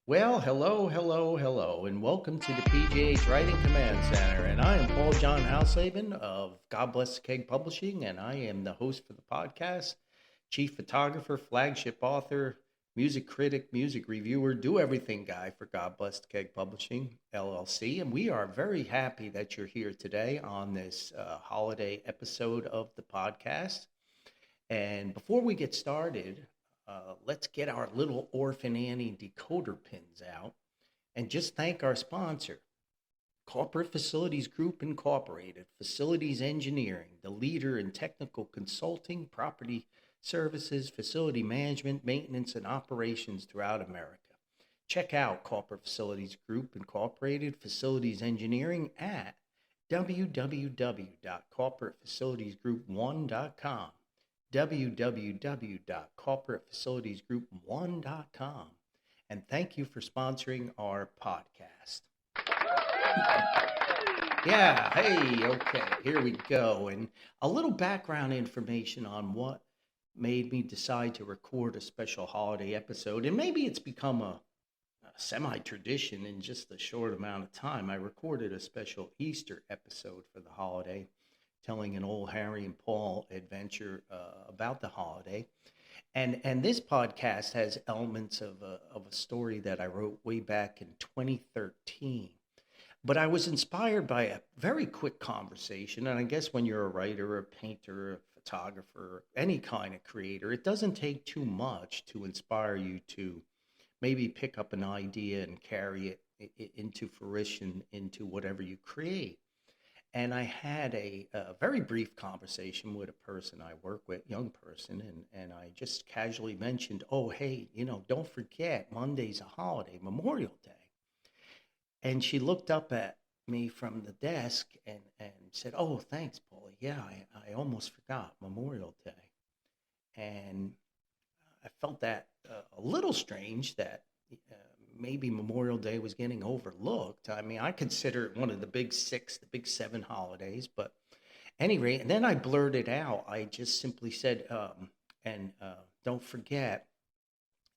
Well, hello, and welcome to the PGH Writing Command Center. And I am Paul John Hausleben of God Bless the Keg Publishing, and I am the host for the podcast, chief photographer, flagship author, music critic, music reviewer, do everything guy for God Bless the Keg Publishing, LLC. And we are very happy that you're here today on this holiday episode of the podcast. And before we get started, let's get our little Orphan Annie decoder pins out and just thank our sponsor, Corporate Facilities Group Incorporated, Facilities Engineering, the leader in technical consulting, property services, facility management, maintenance, and operations throughout America. Check out Corporate Facilities Group Incorporated, Facilities Engineering at www.corporatefacilitiesgroup1.com www.corporatefacilitiesgroup1.com. And thank you for sponsoring our podcast. Yeah, hey, okay, here we go. And a little background information on what made me decide to record a special holiday episode. And maybe it's become a semi-tradition in just a short amount of time. I recorded a special Easter episode for the holiday, telling an old Harry and Paul adventure about the holiday. And this podcast has elements of a story that I wrote way back in 2013. But I was inspired by a very quick conversation. And I guess when you're a writer, a painter, a photographer, any kind of creator, it doesn't take too much to inspire you to maybe pick up an idea and carry it into fruition, into whatever you create. And I had a very brief conversation with a person I work with, young person, and I just casually mentioned, oh, hey, don't forget, Monday's a holiday, Memorial Day. And she looked up at me from the desk and said, oh, thanks, Paulie. Yeah, I almost forgot, Memorial Day. And I felt that a little strange that maybe Memorial Day was getting overlooked. I mean, I consider it one of the big six, the big seven holidays. But anyway, and then I blurted out. I just simply said, and don't forget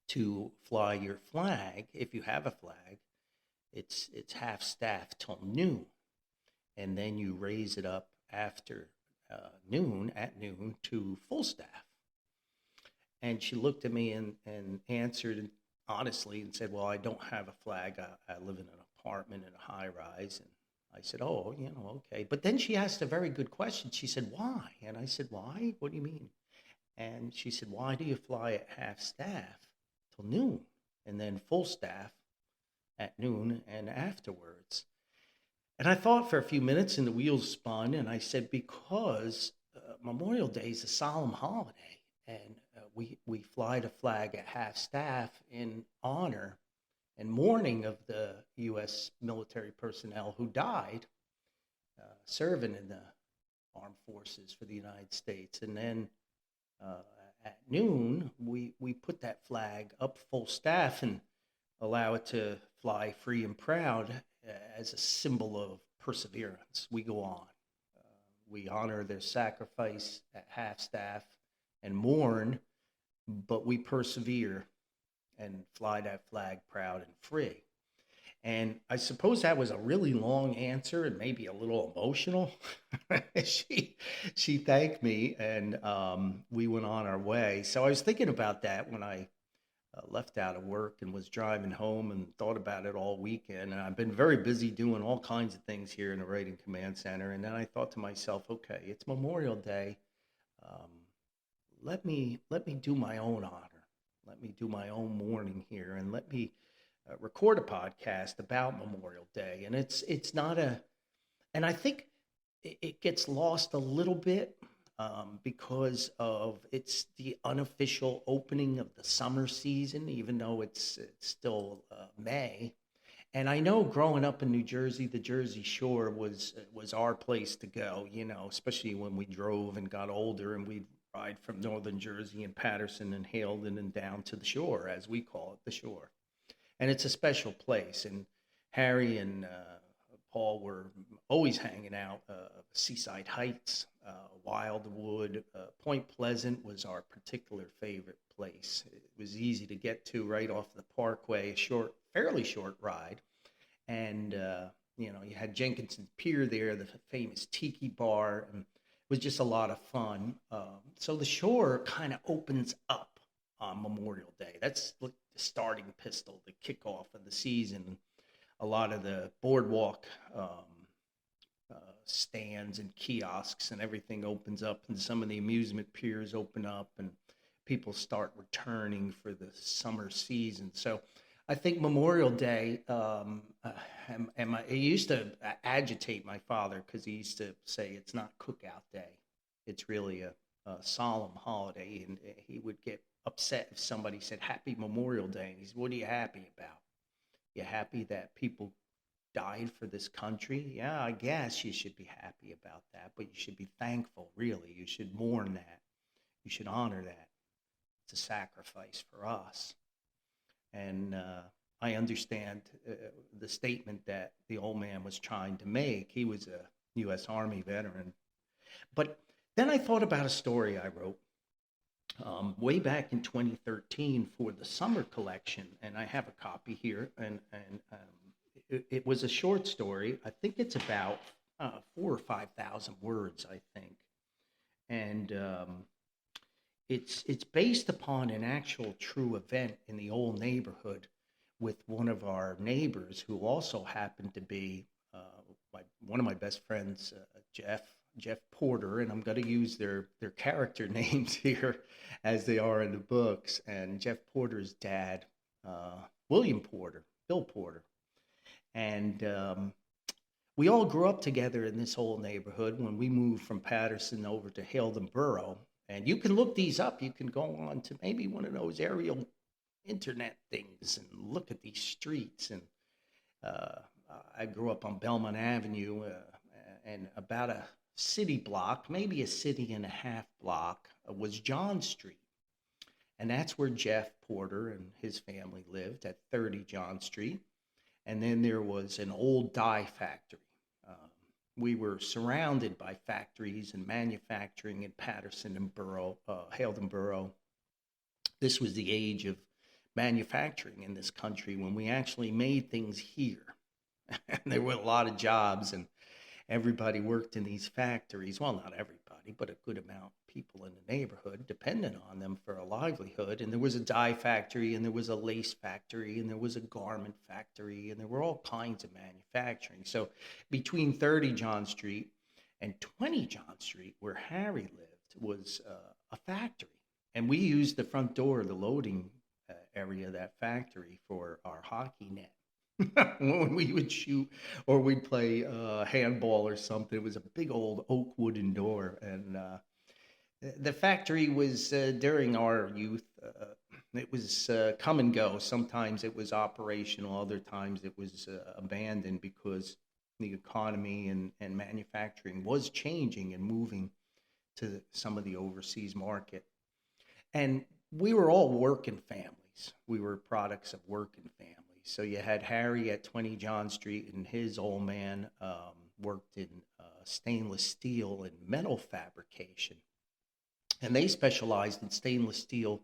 to fly your flag. If you have a flag, it's half staff till noon. And then you raise it up after noon, at noon, to full staff. And she looked at me and answered honestly and said, well, I don't have a flag. I live in an apartment in a high rise. And I said, oh, okay. But then she asked a very good question. She said, why? And I said, why? What do you mean? And she said, why do you fly at half staff till noon and then full staff at noon and afterwards? And I thought for a few minutes and the wheels spun. And I said, because Memorial Day is a solemn holiday. And we fly the flag at half staff in honor and mourning of the U.S. military personnel who died serving in the armed forces for the United States. And then at noon, we put that flag up full staff and allow it to fly free and proud as a symbol of perseverance. We go on. We honor their sacrifice at half staff and mourn, but we persevere and fly that flag proud and free. And I suppose that was a really long answer and maybe a little emotional. she thanked me, and we went on our way. So I was thinking about that when I left out of work and was driving home and thought about it all weekend. And I've been very busy doing all kinds of things here in the Writing Command Center. And then I thought to myself, okay, it's Memorial Day. Let me do my own honor. Let me do my own mourning here, and let me record a podcast about Memorial Day. And it's not and I think it gets lost a little bit because of it's the unofficial opening of the summer season, even though it's still May. And I know growing up in New Jersey, the Jersey Shore was our place to go, especially when we drove and got older and we'd ride from northern Jersey and Patterson and Haledon and down to the shore, as we call it, the shore. And it's a special place. And Harry and Paul were always hanging out. Seaside Heights, Wildwood, Point Pleasant was our particular favorite place. It was easy to get to right off the parkway, a fairly short ride. And, you had Jenkinson's Pier there, the famous tiki bar, and it was just a lot of fun. So the shore kind of opens up on Memorial Day. That's like the starting pistol, the kickoff of the season. A lot of the boardwalk stands and kiosks and everything opens up, and some of the amusement piers open up, and people start returning for the summer season. So I think Memorial Day, it used to agitate my father because he used to say it's not Cookout Day. It's really a solemn holiday, and he would get upset if somebody said Happy Memorial Day. And he said, "What are you happy about? You happy that people died for this country? Yeah, I guess you should be happy about that, but you should be thankful, really. You should mourn that. You should honor that. It's a sacrifice for us." And I understand the statement that the old man was trying to make. He was a U.S. Army veteran. But then I thought about a story I wrote way back in 2013 for the summer collection, and I have a copy here. And it was a short story. I think it's about 4,000 or 5,000 words, I think. And it's based upon an actual true event in the old neighborhood with one of our neighbors who also happened to be one of my best friends, Jeff Porter, and I'm going to use their character names here as they are in the books. And Jeff Porter's dad, William Porter, Bill Porter, and we all grew up together in this whole neighborhood when we moved from Patterson over to Haledon Borough. And you can look these up. You can go on to maybe one of those aerial internet things and look at these streets. And I grew up on Belmont Avenue, and about a city block, maybe a city and a half block, was John Street. And that's where Jeff Porter and his family lived, at 30 John Street. And then there was an old dye factory. We were surrounded by factories and manufacturing in Patterson and Haledon Borough. This was the age of manufacturing in this country when we actually made things here. And there were a lot of jobs, and everybody worked in these factories. Well, not everybody, but a good amount of people in the neighborhood depended on them for a livelihood. And there was a dye factory, and there was a lace factory, and there was a garment factory, and there were all kinds of manufacturing. So between 30 John Street and 20 John Street, where Harry lived, was a factory. And we used the front door, the loading area of that factory, for our hockey net. When we would shoot or we'd play handball or something, it was a big old oak wooden door. And the factory was, during our youth, it was come and go. Sometimes it was operational, other times it was abandoned because the economy and manufacturing was changing and moving to some of the overseas market. And we were all working families. We were products of working families. So you had Harry at 20 John Street, and his old man worked in stainless steel and metal fabrication. And they specialized in stainless steel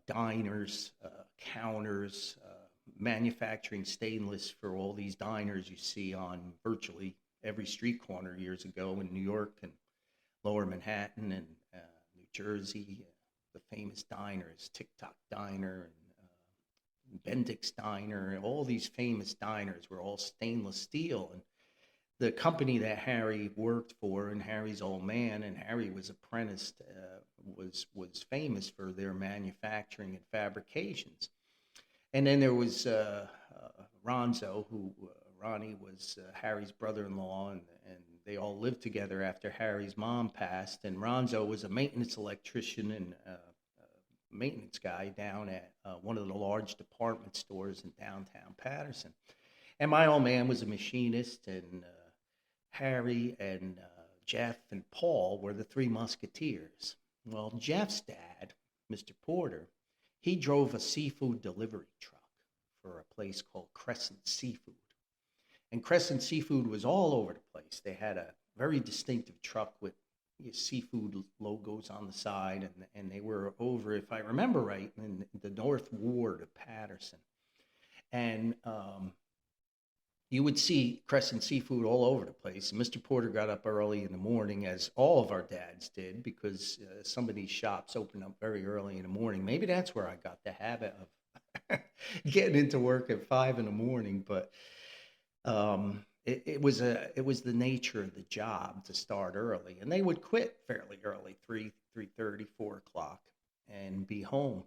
diners, counters, manufacturing stainless for all these diners you see on virtually every street corner years ago in New York and Lower Manhattan and New Jersey. The famous diners, Tic Tac Diner and Bendix Diner, and all these famous diners were all stainless steel. And the company that Harry worked for, and Harry's old man, and Harry was apprenticed, was famous for their manufacturing and fabrications. And then there was Ronzo, Ronnie was Harry's brother-in-law, and they all lived together after Harry's mom passed. And Ronzo was a maintenance electrician and maintenance guy down at one of the large department stores in downtown Patterson. And my old man was a machinist, and Harry and Jeff and Paul were the three musketeers. Well, Jeff's dad, Mr. Porter, he drove a seafood delivery truck for a place called Crescent Seafood. And Crescent Seafood was all over the place. They had a very distinctive truck with seafood logos on the side, and they were over, if I remember right, in the North Ward of Patterson. And you would see Crescent Seafood all over the place. Mr. Porter got up early in the morning, as all of our dads did, because some of these shops open up very early in the morning. Maybe that's where I got the habit of getting into work at 5 in the morning. But it was the nature of the job to start early, and they would quit fairly early, 3:30, 4 o'clock, and be home.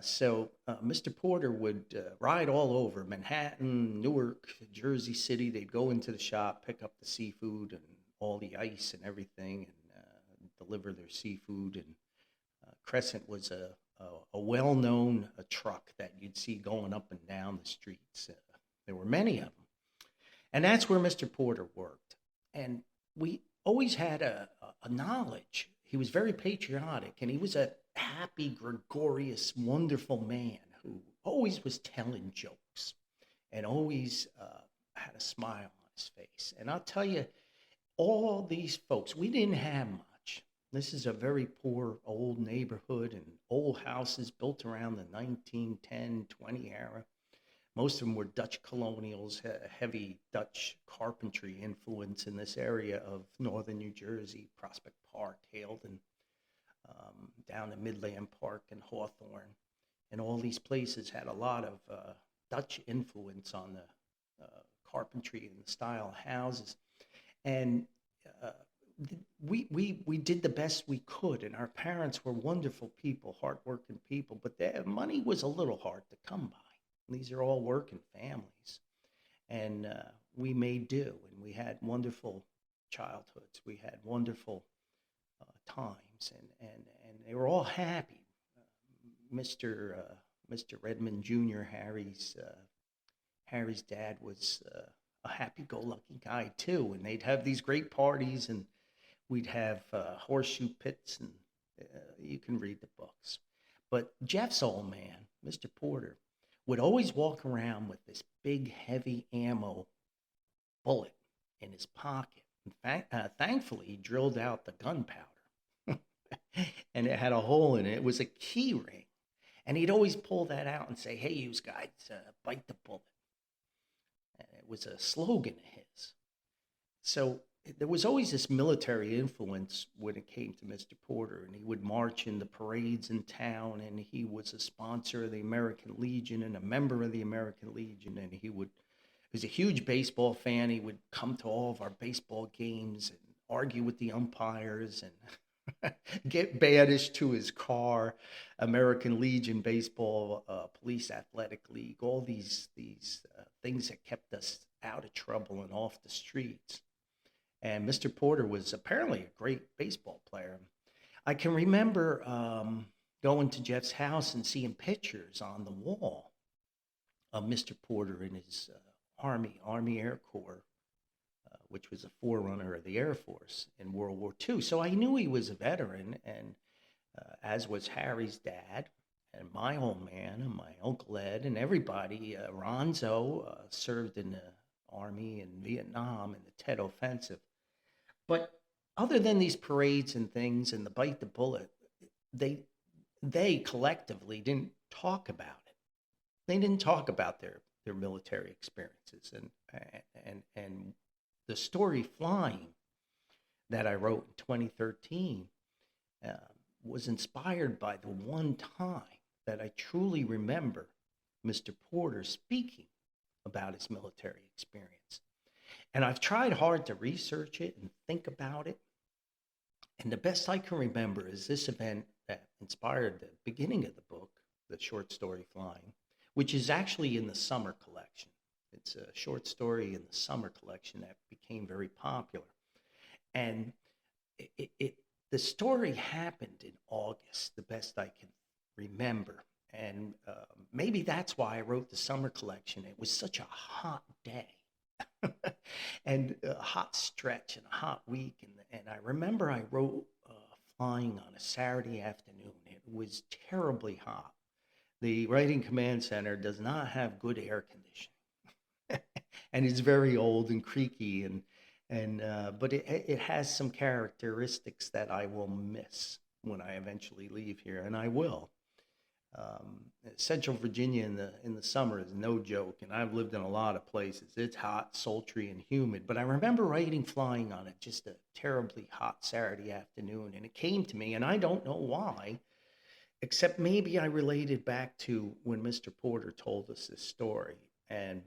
So Mr. Porter would ride all over Manhattan, Newark, Jersey City. They'd go into the shop, pick up the seafood and all the ice and everything, and deliver their seafood. And Crescent was a well-known truck that you'd see going up and down the streets. There were many of them. And that's where Mr. Porter worked. And we always had a knowledge. He was very patriotic, and he was a happy, gregarious, wonderful man who always was telling jokes and always had a smile on his face. And I'll tell you, all these folks, we didn't have much. This is a very poor old neighborhood and old houses built around the 1910, 20 era. Most of them were Dutch colonials, heavy Dutch carpentry influence in this area of northern New Jersey, Prospect Park, Haledon, down to Midland Park and Hawthorne. And all these places had a lot of Dutch influence on the carpentry and the style of houses. And we did the best we could, and our parents were wonderful people, hardworking people, but their money was a little hard to come by. These are all working families, and we made do, and we had wonderful childhoods. We had wonderful times, and they were all happy. Mr. Redmond Jr., Harry's dad, was a happy-go-lucky guy too, and they'd have these great parties, and we'd have horseshoe pits, and you can read the books. But Jeff's old man, Mr. Porter, would always walk around with this big, heavy ammo bullet in his pocket. In fact, thankfully, he drilled out the gunpowder, and it had a hole in it. It was a key ring. And he'd always pull that out and say, "Hey, you guys, bite the bullet." And it was a slogan of his. So there was always this military influence when it came to Mr. Porter, and he would march in the parades in town, and he was a sponsor of the American Legion and a member of the American Legion, and he was a huge baseball fan. He would come to all of our baseball games and argue with the umpires and get banished to his car. American Legion Baseball, Police Athletic League, all these things that kept us out of trouble and off the streets. And Mr. Porter was apparently a great baseball player. I can remember going to Jeff's house and seeing pictures on the wall of Mr. Porter in his Army Air Corps, which was a forerunner of the Air Force in World War II. So I knew he was a veteran, and as was Harry's dad and my old man and my Uncle Ed and everybody. Ronzo served in the Army in Vietnam in the Tet Offensive. But other than these parades and things and the bite the bullet, they collectively didn't talk about it. They didn't talk about their military experiences, and the story Flying that I wrote in 2013 was inspired by the one time that I truly remember Mr. Porter speaking about his military experience. And I've tried hard to research it and think about it. And the best I can remember is this event that inspired the beginning of the book, the short story Flying, which is actually in the summer collection. It's a short story in the summer collection that became very popular. And the story happened in August, the best I can remember. And maybe that's why I wrote the summer collection. It was such a hot day. And a hot stretch and a hot week. And I remember I wrote Flying on a Saturday afternoon. It was terribly hot. The Writing Command Center does not have good air conditioning. And it's very old and creaky. And And but it has some characteristics that I will miss when I eventually leave here, and I will. Central Virginia in the summer is no joke, and I've lived in a lot of places. It's hot, sultry, and humid. But I remember flying on it just a terribly hot Saturday afternoon, and it came to me, and I don't know why, except maybe I related back to when Mr. Porter told us this story. And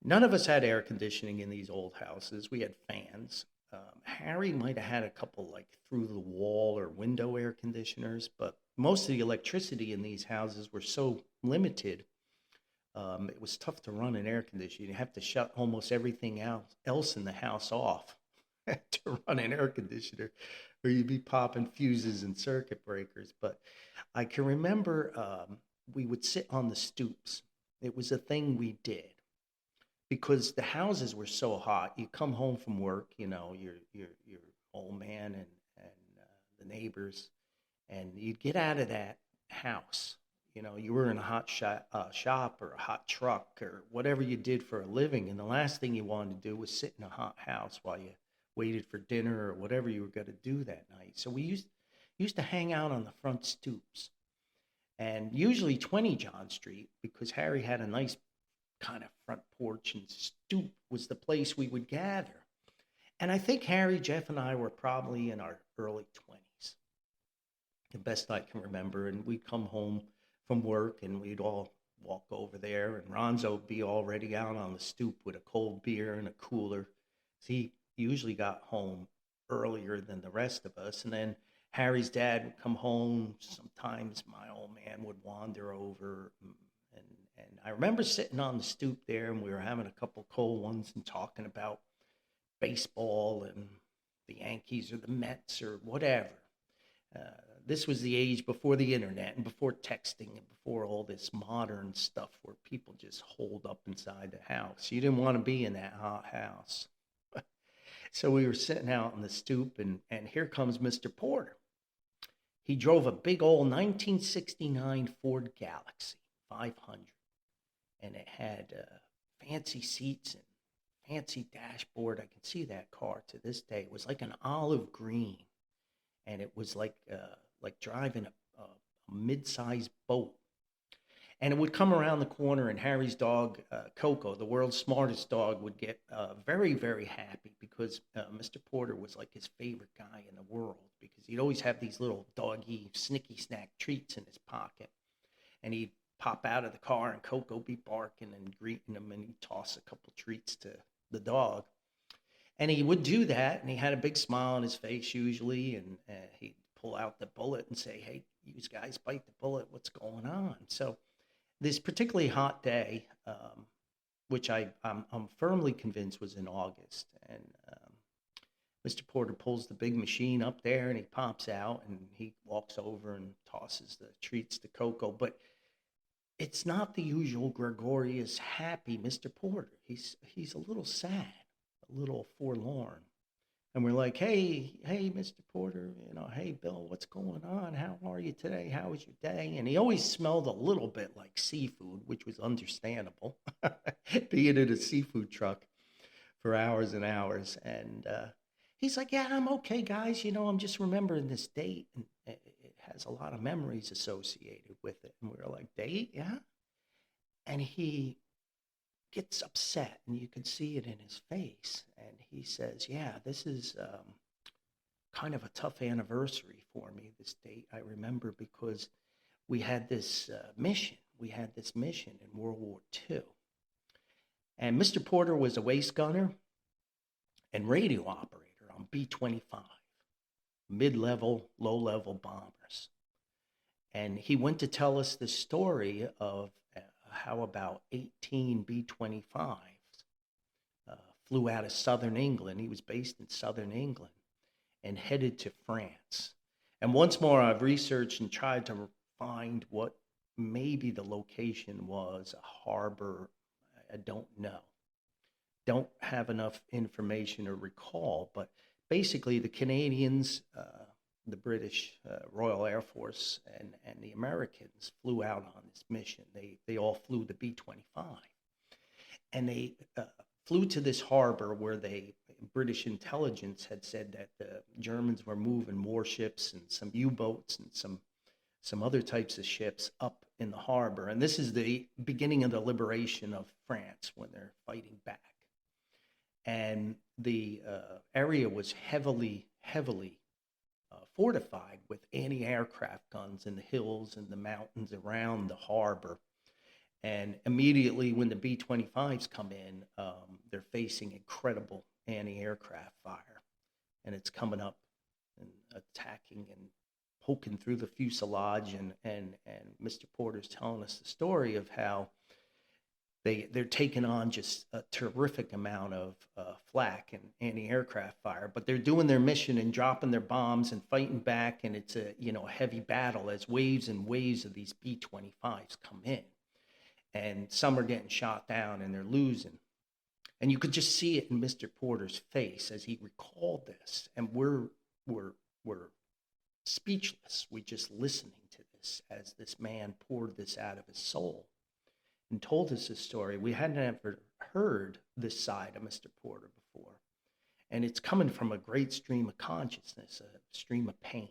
none of us had air conditioning in these old houses. We had fans. Harry might have had a couple like through the wall or window air conditioners, but most of the electricity in these houses were so limited. It was tough to run an air conditioner. You have to shut almost everything else in the house off to run an air conditioner, or you'd be popping fuses and circuit breakers. But I can remember we would sit on the stoops. It was a thing we did because the houses were so hot. You come home from work, your old man and the neighbors, and you'd get out of that house. You were in a shop or a hot truck or whatever you did for a living, and the last thing you wanted to do was sit in a hot house while you waited for dinner or whatever you were going to do that night. So we used to hang out on the front stoops, and usually 20 John Street, because Harry had a nice kind of front porch, and stoop was the place we would gather. And I think Harry, Jeff, and I were probably in our early 20s, the best I can remember. And we'd come home from work and we'd all walk over there, and Ronzo would be already out on the stoop with a cold beer and a cooler. So he usually got home earlier than the rest of us. And then Harry's dad would come home. Sometimes my old man would wander over. And I remember sitting on the stoop there, and we were having a couple cold ones and talking about baseball and the Yankees or the Mets or whatever. Uh, this was the age before the internet and before texting and before all this modern stuff where people just holed up inside the house. You didn't want to be in that hot house. So we were sitting out on the stoop, and here comes Mr. Porter. He drove a big old 1969 Ford Galaxy 500, and it had fancy seats and fancy dashboard. I can see that car to this day. It was like an olive green, and it was like driving a mid-sized boat. And it would come around the corner, and Harry's dog, Coco, the world's smartest dog, would get very, very happy because Mr. Porter was like his favorite guy in the world, because he'd always have these little doggy snicky snack treats in his pocket. And he'd pop out of the car, and Coco be barking and greeting him, and he'd toss a couple treats to the dog. And he would do that, and he had a big smile on his face usually, and he'd pull out the bullet and say, "Hey, you guys bite the bullet, what's going on?" So this particularly hot day, which I'm firmly convinced was in August, and Mr. Porter pulls the big machine up there, and he pops out, and he walks over and tosses the treats to Coco. But it's not the usual gregarious, happy Mr. Porter. He's a little sad, a little forlorn. And we're like, hey, Mr. Porter, hey, Bill, what's going on? How are you today? How was your day? And he always smelled a little bit like seafood, which was understandable, being in a seafood truck for hours and hours. And he's like, yeah, I'm okay, guys. I'm just remembering this date, and it has a lot of memories associated with it. And we were like, date? Yeah. And he gets upset, and you can see it in his face, and he says, yeah, this is kind of a tough anniversary for me, this date. I remember because we had this mission in World War II, and Mr. Porter was a waist gunner and radio operator on B-25, mid-level, low-level bombers. And he went to tell us the story of how about 18 B-25s flew out of southern England. He was based in southern England and headed to France. And once more, I've researched and tried to find what maybe the location was, a harbor. I don't know. Don't have enough information to recall, but basically the Canadians, the British Royal Air Force, and the Americans flew out on this mission. They all flew the B-25. And they flew to this harbor where they British intelligence had said that the Germans were moving warships and some U-boats and some other types of ships up in the harbor. And this is the beginning of the liberation of France when they're fighting back. And the area was heavily fortified with anti-aircraft guns in the hills and the mountains around the harbor. And immediately when the B-25s come in, they're facing incredible anti-aircraft fire. And it's coming up and attacking and poking through the fuselage. And Mr. Porter's telling us the story of how they're taking on just a terrific amount of flak and anti-aircraft fire, but they're doing their mission and dropping their bombs and fighting back, and it's a heavy battle as waves and waves of these B-25s come in, and some are getting shot down and they're losing, and you could just see it in Mr. Porter's face as he recalled this, and we're speechless. We're just listening to this as this man poured this out of his soul and told us this story. We hadn't ever heard this side of Mr. Porter before. And it's coming from a great stream of consciousness, a stream of pain.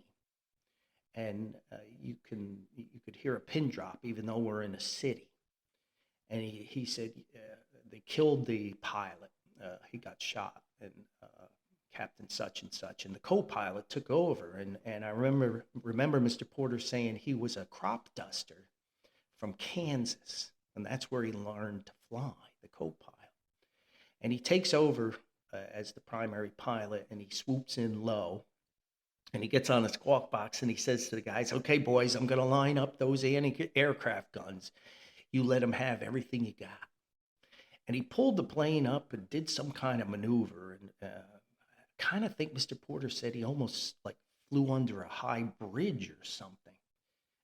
And you could hear a pin drop, even though we're in a city. And he said they killed the pilot. He got shot, and Captain such and such. And the co-pilot took over. And I remember Mr. Porter saying he was a crop duster from Kansas. And that's where he learned to fly, the co-pilot. And he takes over as the primary pilot, and he swoops in low, and he gets on a squawk box, and he says to the guys, "Okay, boys, I'm going to line up those anti-aircraft guns. You let them have everything you got." And he pulled the plane up and did some kind of maneuver. And I kind of think Mr. Porter said he almost like flew under a high bridge or something.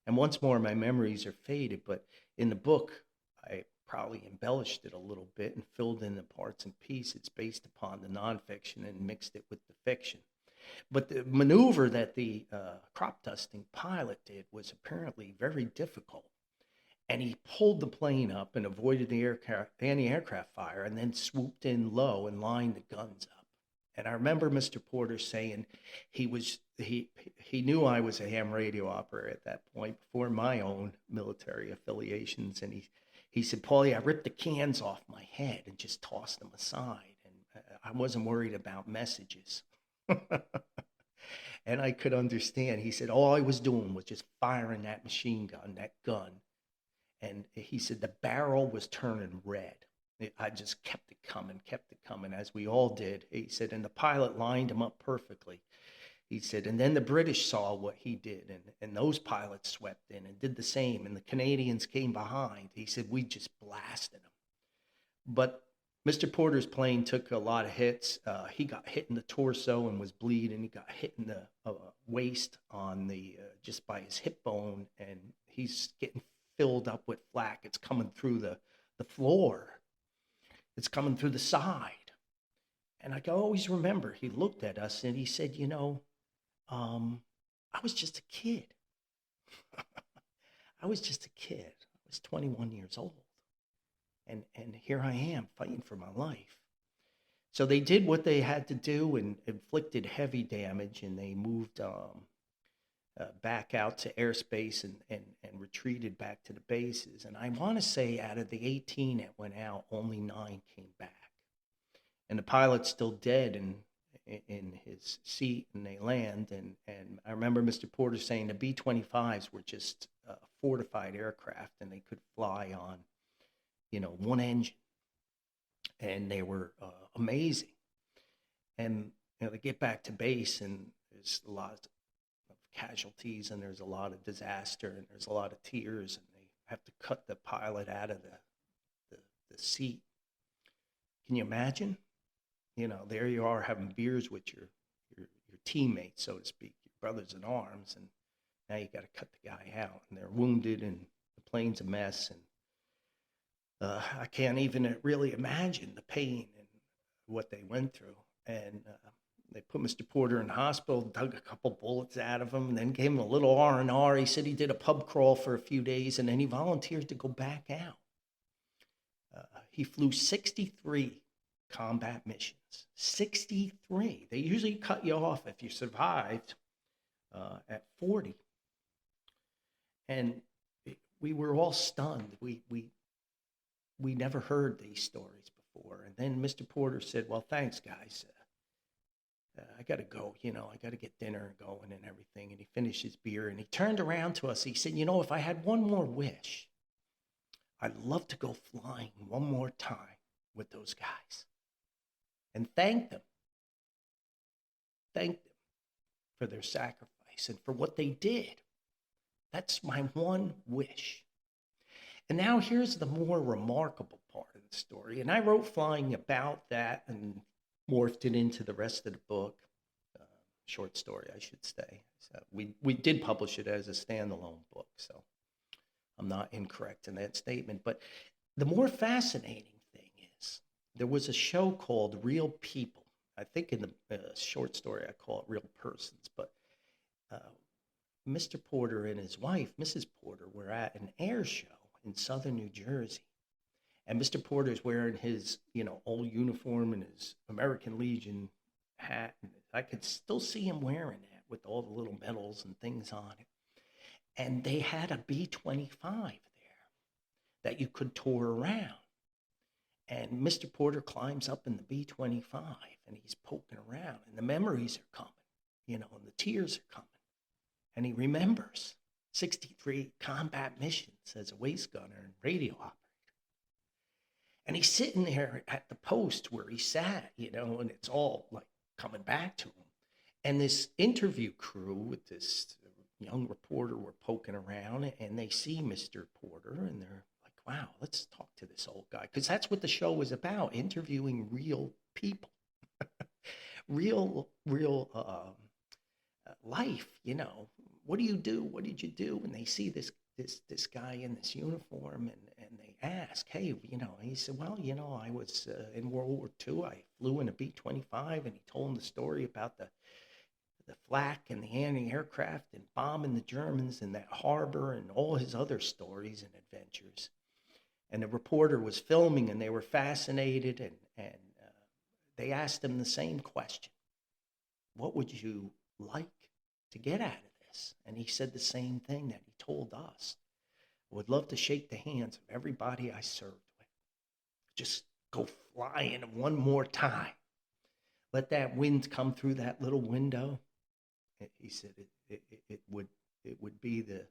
And once more, my memories are faded, but in the book, I probably embellished it a little bit and filled in the parts and pieces based upon the nonfiction and mixed it with the fiction. But the maneuver that the crop dusting pilot did was apparently very difficult. And he pulled the plane up and avoided the anti-aircraft fire and then swooped in low and lined the guns up. And I remember Mr. Porter saying he knew I was a ham radio operator at that point before my own military affiliations. And he said, "Paulie, I ripped the cans off my head and just tossed them aside. And I wasn't worried about messages." And I could understand. He said, all I was doing was just firing that machine gun, that gun. And he said the barrel was turning red. I just kept it coming, as we all did. He said, and the pilot lined him up perfectly. He said, and then the British saw what he did, and those pilots swept in and did the same, and the Canadians came behind. He said, we just blasted them. But Mr. Porter's plane took a lot of hits. He got hit in the torso and was bleeding. He got hit in the waist on the just by his hip bone, and he's getting filled up with flak. It's coming through the floor. It's coming through the side. And I can always remember he looked at us and he said, I was just a kid. I was just a kid. I was 21 years old. And here I am fighting for my life. So they did what they had to do and inflicted heavy damage, and they moved back out to airspace and retreated back to the bases. And I want to say out of the 18 that went out, only 9 came back. And the pilot's still dead in his seat, and they land. And I remember Mr. Porter saying the B-25s were just fortified aircraft, and they could fly on, one engine. And they were amazing. And they get back to base, and there's a lot of casualties, and there's a lot of disaster, and there's a lot of tears, and they have to cut the pilot out of the seat. Can you imagine? There you are having beers with your teammates, so to speak, your brothers in arms, and now you got to cut the guy out, and they're wounded, and the plane's a mess, and I can't even really imagine the pain and what they went through. And they put Mr. Porter in the hospital, dug a couple bullets out of him, and then gave him a little R&R. He said he did a pub crawl for a few days, and then he volunteered to go back out. He flew 63 combat missions. 63. They usually cut you off if you survived at 40. And we were all stunned. We never heard these stories before. And then Mr. Porter said, well, thanks, guys. I got to go, I got to get dinner going and everything. And he finished his beer and he turned around to us. He said, if I had one more wish, I'd love to go flying one more time with those guys and thank them for their sacrifice and for what they did. That's my one wish. And now here's the more remarkable part of the story. And I wrote flying about that and morphed it into the rest of the book, short story, I should say. So we did publish it as a standalone book, so I'm not incorrect in that statement. But the more fascinating thing is there was a show called Real People. I think in the short story I call it Real Persons, but Mr. Porter and his wife, Mrs. Porter, were at an air show in southern New Jersey. And Mr. Porter's wearing his, old uniform and his American Legion hat. And I could still see him wearing that with all the little medals and things on it. And they had a B-25 there that you could tour around. And Mr. Porter climbs up in the B-25 and he's poking around. And the memories are coming, and the tears are coming. And he remembers 63 combat missions as a waist gunner and radio operator. And he's sitting there at the post where he sat, and it's all like coming back to him. And this interview crew with this young reporter were poking around and they see Mr. Porter and they're like, wow, let's talk to this old guy. Because that's what the show was about, interviewing real people, real life, What do you do? What did you do? And they see this guy in this uniform and they ask, hey, he said, well, I was in World War II. I flew in a B-25, and he told him the story about the flak and the anti-aircraft and bombing the Germans in that harbor and all his other stories and adventures. And the reporter was filming and they were fascinated and they asked him the same question. What would you like to get out of this? And he said the same thing that he told us. I would love to shake the hands of everybody I served with. Just go flying one more time. Let that wind come through that little window. He said it would be the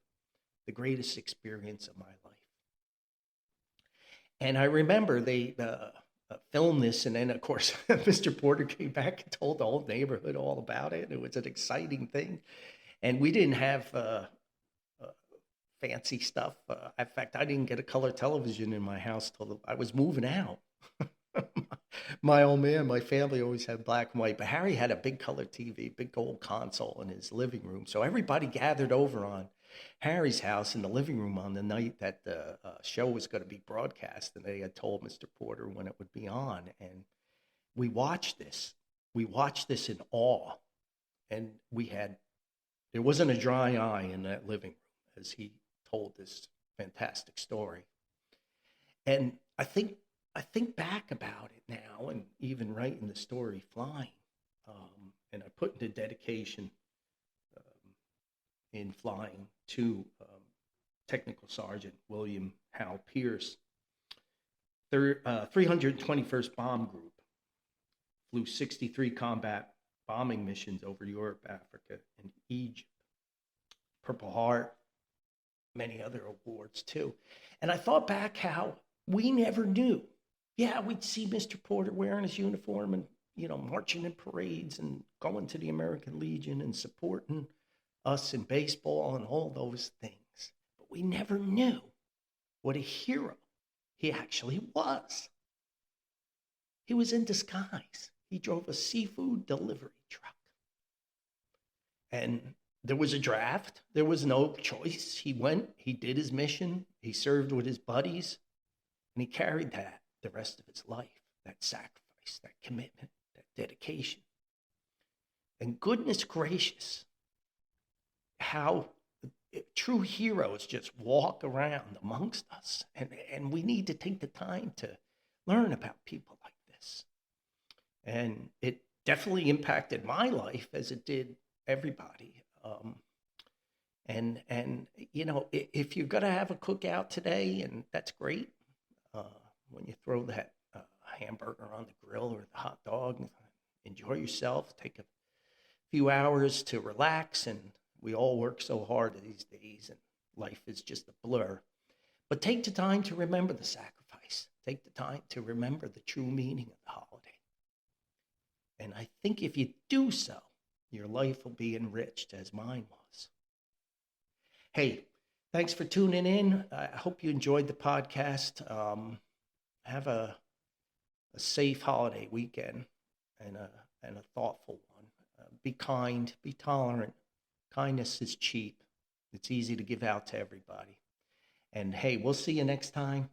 greatest experience of my life. And I remember they filmed this, and then of course Mr. Porter came back and told the whole neighborhood all about it. It was an exciting thing, and we didn't have fancy stuff. In fact, I didn't get a color television in my house till I was moving out. My old man, my family always had black and white, but Harry had a big color TV, big old console in his living room. So everybody gathered over on Harry's house in the living room on the night that the show was going to be broadcast. And they had told Mr. Porter when it would be on. And we watched this. We watched this in awe. And there wasn't a dry eye in that living room as he told this fantastic story. And I think back about it now, and even writing the story Flying, and I put the dedication in Flying to Technical Sergeant William Hal Pierce. 321st Bomb Group flew 63 combat bombing missions over Europe, Africa, and Egypt. Purple Heart, many other awards too. And I thought back how we never knew. Yeah, we'd see Mr. Porter wearing his uniform and, marching in parades and going to the American Legion and supporting us in baseball and all those things. But we never knew what a hero he actually was. He was in disguise. He drove a seafood delivery truck. And there was a draft. There was no choice. He went, he did his mission, he served with his buddies, and he carried that the rest of his life, that sacrifice, that commitment, that dedication. And goodness gracious, how true heroes just walk around amongst us. And we need to take the time to learn about people like this. And it definitely impacted my life as it did everybody. And if you're gonna have a cookout today, and that's great, uh, when you throw that hamburger on the grill or the hot dog, enjoy yourself. Take a few hours to relax, and we all work so hard these days, and life is just a blur. But take the time to remember the sacrifice. Take the time to remember the true meaning of the holiday. And I think if you do so, your life will be enriched as mine was. Hey, thanks for tuning in. I hope you enjoyed the podcast. Have a safe holiday weekend and a thoughtful one. Be kind, be tolerant. Kindness is cheap. It's easy to give out to everybody. And hey, we'll see you next time.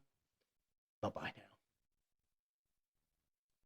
Bye bye now.